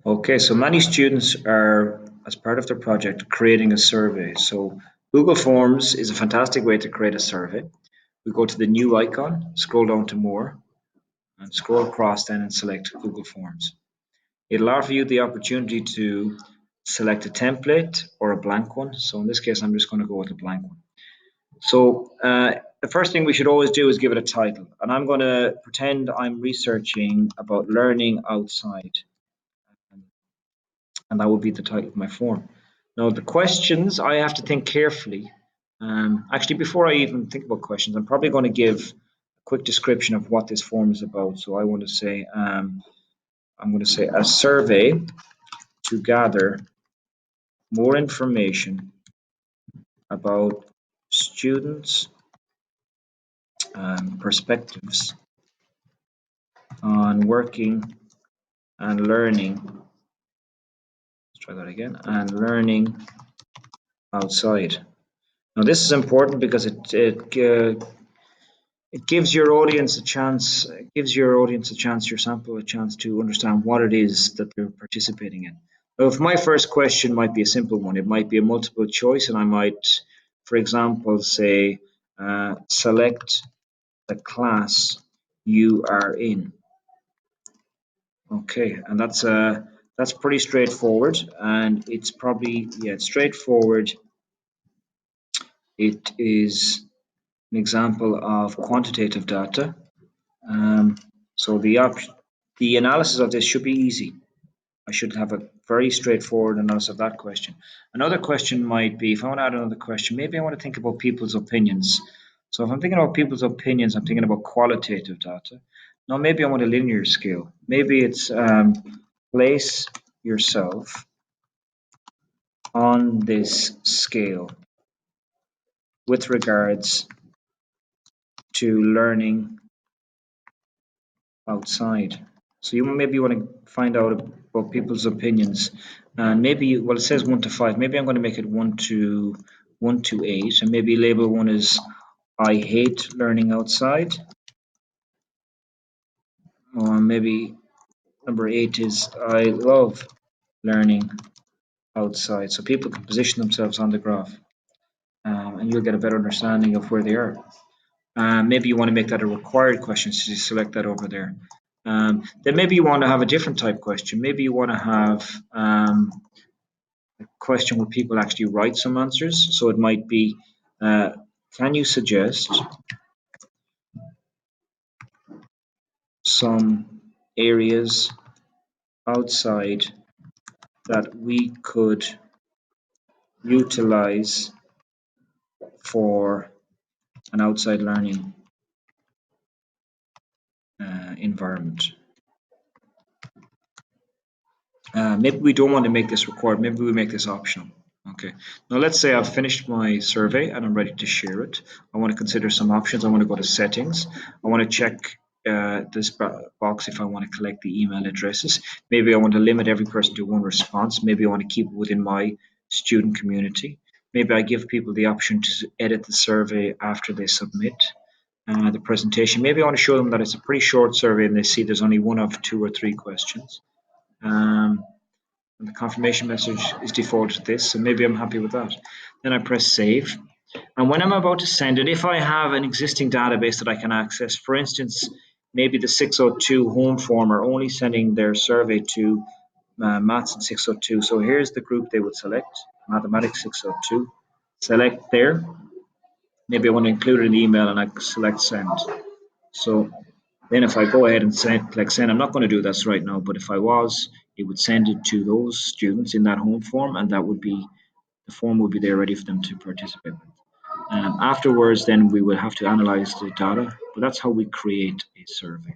Okay, so many students are, as part of their project, creating a survey. So Google Forms is a fantastic way to create a survey. We go to the new icon, scroll down to more, and scroll across then and select Google Forms. It'll offer you the opportunity to select a template or a blank one. So in this case, I'm just going to go with a blank one. So the first thing we should always do is give it a title. And I'm going to pretend I'm researching about learning outside. And that would be the title of my form. Now, the questions, I have to think carefully. Actually, before I even think about questions, I'm probably going to give a quick description of what this form is about. So I want to say, I'm going to say a survey to gather more information about students' perspectives on working and learning. Let's try that again. And learning outside. Now, this is important because it gives your audience a chance, your sample a chance to understand what it is that they're participating in. Now, if my first question might be a simple one, it might be a multiple choice, and I might, for example, say, select the class you are in. Okay, and that's pretty straightforward, and it's probably it's straightforward. It is an example of quantitative data. Um, so the analysis of this should be easy. I should have a very straightforward analysis of that question. Another question might be, if I want to add another question, maybe I want to think about people's opinions. So if I'm thinking about people's opinions, I'm thinking about qualitative data. Now maybe I want a linear scale. Maybe it's place yourself on this scale with regards to learning outside. So you maybe want to find out about people's opinions, and maybe well it says 1 to 5. Maybe I'm going to make it 1 to 8, and maybe label one is I hate learning outside, or maybe number 8 is I love learning outside. So people can position themselves on the graph, and you'll get a better understanding of where they are. Maybe you want to make that a required question, so you select that over there. Then maybe you want to have a different type question. Maybe you want to have a question where people actually write some answers. So it might be, can you suggest some areas outside that we could utilize for an outside learning environment? Maybe we don't want to make this required. Maybe we make this optional. Okay. Now let's say I've finished my survey and I'm ready to share it. I want to consider some options. I want to go to settings. I want to check this box if I want to collect the email addresses. Maybe I want to limit every person to one response. Maybe I want to keep it within my student community. Maybe I give people the option to edit the survey after they submit the presentation. Maybe I want to show them that it's a pretty short survey and they see there's only one of 2 or 3 questions. And the confirmation message is defaulted to this, so maybe I'm happy with that. Then I press save. And when I'm about to send it, if I have an existing database that I can access, for instance, maybe the 602 home form are only sending their survey to Maths in 602. So here's the group they would select, Mathematics 602. Select there. Maybe I want to include it in the email and I select send. So then if I go ahead and click send, I'm not going to do this right now, but if I was, it would send it to those students in that home form, and that would be the form would be there ready for them to participate with. Afterwards, then we will have to analyze the data, but that's how we create a survey.